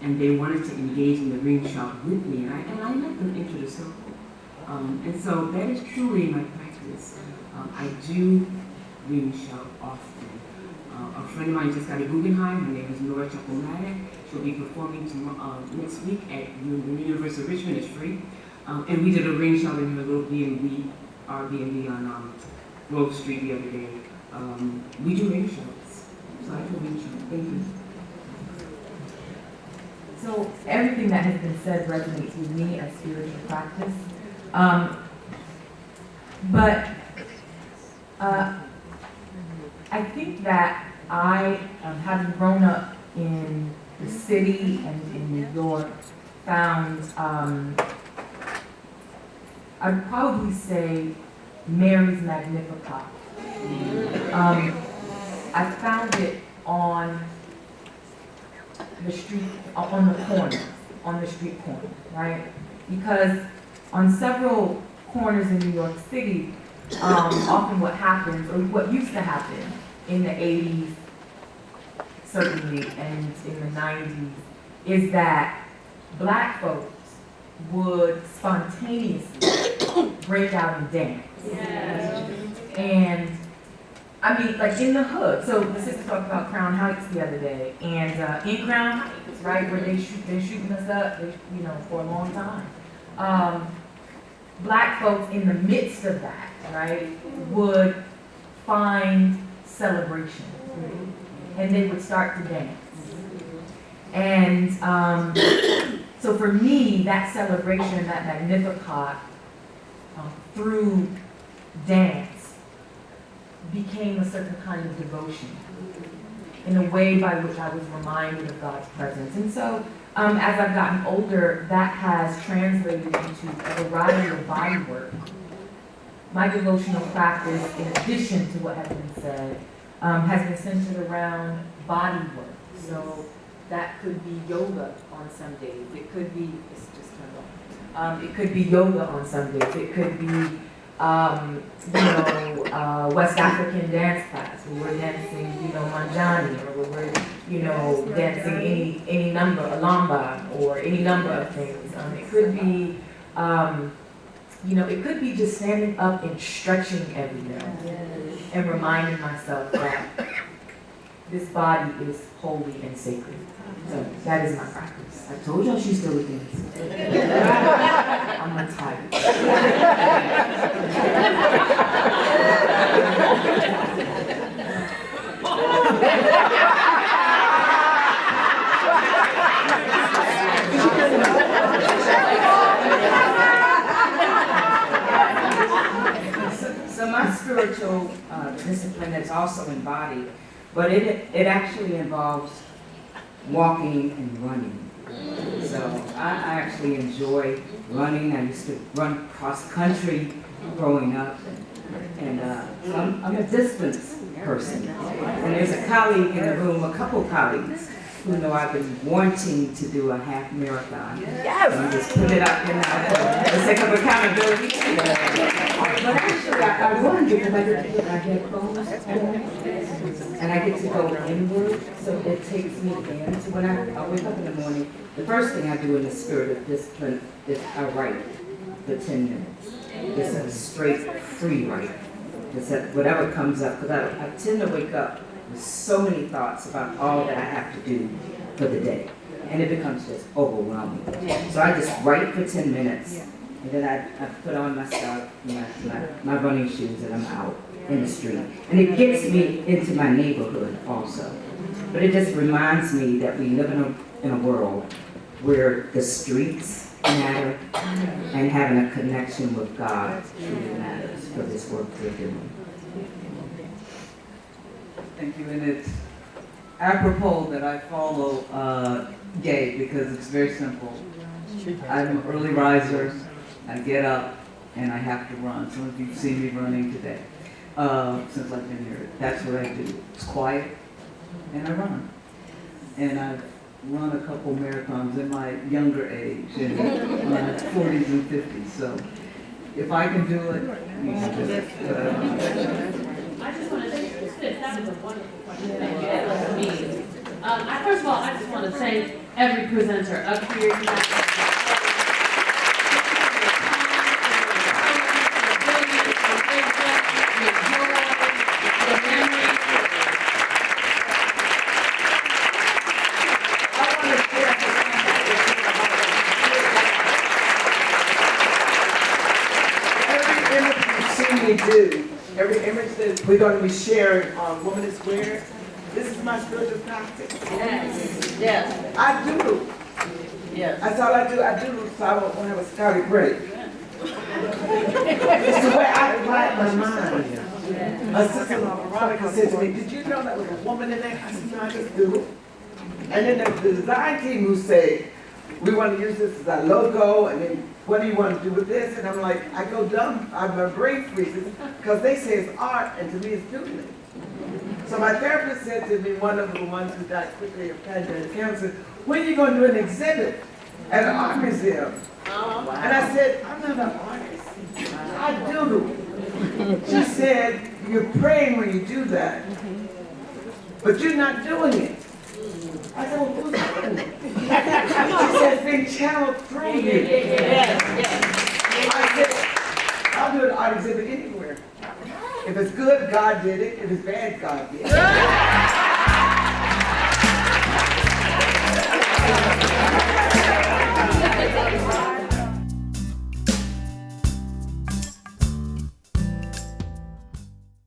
[SPEAKER 6] and they wanted to engage in the ring shot with me, and I let them enter the circle. And so that is truly my practice. I do ring shot often. A friend of mine just got a Guggenheim. Her name is Nora Chapomatic. She'll be performing next week at the University of Richmond. It's free. And we did a ring shot in her little Airbnb on Grove Street the other day. We do ring shots. So I do a ring shot. Thank you.
[SPEAKER 13] So everything that has been said resonates with me as spiritual practice. But I think that I, having grown up in the city and in New York, found, I'd probably say Mary's Magnificat. I found it on the street, on the street corner, right? Because on several corners in New York City, often what happens, or what used to happen in the 80s, certainly, and in the 90s, is that Black folks would spontaneously break out and dance. And I mean, like in the hood. So the sister talked about Crown Heights the other day, and in Crown Heights, right, where they're shooting us up, for a long time. Black folks in the midst of that, right, would find celebration, and they would start to dance. And so for me, that celebration, that Magnificat, through dance, became a certain kind of devotion, in a way by which I was reminded of God's presence. And so, as I've gotten older, that has translated into a variety of body work. My devotional practice, in addition to what has been said, has been centered around body work. So that could be yoga on some days. It could be, it's just turned on. It could be yoga on some days. It could be, West African dance class, where we're dancing, manjani, or where we're, dancing any number, a lamba, or any number of things. It could be, it could be just standing up and stretching everywhere, and reminding myself that this body is holy and sacred. So that is my practice.
[SPEAKER 6] I told y'all she's still a dancer.
[SPEAKER 13] I'm untired.
[SPEAKER 12] So my spiritual discipline is also embodied, but it actually involves walking and running. So I actually enjoy running. I used to run cross country growing up, and so I'm a distance person. And there's a colleague in the room, a couple colleagues, who know I've been wanting to do a half marathon. Yes! And just put it out there now for the sake of accountability. But actually, I run because I get to put my headphones on, and I get to go inward, so it takes me in. So when I wake up in the morning, the first thing I do in the spirit of discipline is I write the 10 minutes. It's a straight, free write. It's whatever comes up, because I tend to wake up with so many thoughts about all that I have to do for the day. And it becomes just overwhelming. So I just write for 10 minutes, and then I put on my stuff, my running shoes, and I'm out in the street. And it gets me into my neighborhood also. But it just reminds me that we live in a world where the streets matter and having a connection with God truly matters for this work we're doing.
[SPEAKER 8] Thank you, and it's apropos that I follow Gay because it's very simple. I'm an early riser, I get up and I have to run. Some of you have seen me running today since I've been here. That's what I do. It's quiet and I run. And I've run a couple marathons in my younger age, in my 40s and 50s. So if I can do it, you can do it.
[SPEAKER 3] I just want to say, that was a wonderful question. Thank you. That was amazing. First of all, I just want to thank every presenter up here tonight.
[SPEAKER 1] Every image that we're going to be sharing on Womanist Wear, this is my spiritual practice.
[SPEAKER 16] Yes. Yes.
[SPEAKER 1] I doodle.
[SPEAKER 16] Yes.
[SPEAKER 1] That's all I do. I doodle so I won't have a scouty break. It's the way I quiet my mind. A sister Veronica said to me, "Did you know that was a woman in there?" I said, "No, I just doodle." And then there's the design team who say, "We want to use this as our logo, and then what do you want to do with this?" And I'm like, I go dumb. My brain freezes because they say it's art, and to me it's doodling. So my therapist said to me, one of the ones who died quickly of pancreatic cancer, "When are you going to do an exhibit at an art museum?" And I said, "I'm not an artist. I doodle." She said, "You're praying when you do that, but you're not doing it." I said, "Well, who's doing it?" She said, "It's being channeled through you." I said, "I'll do an art exhibit anywhere. If it's good, God did it. If it's bad, God did it."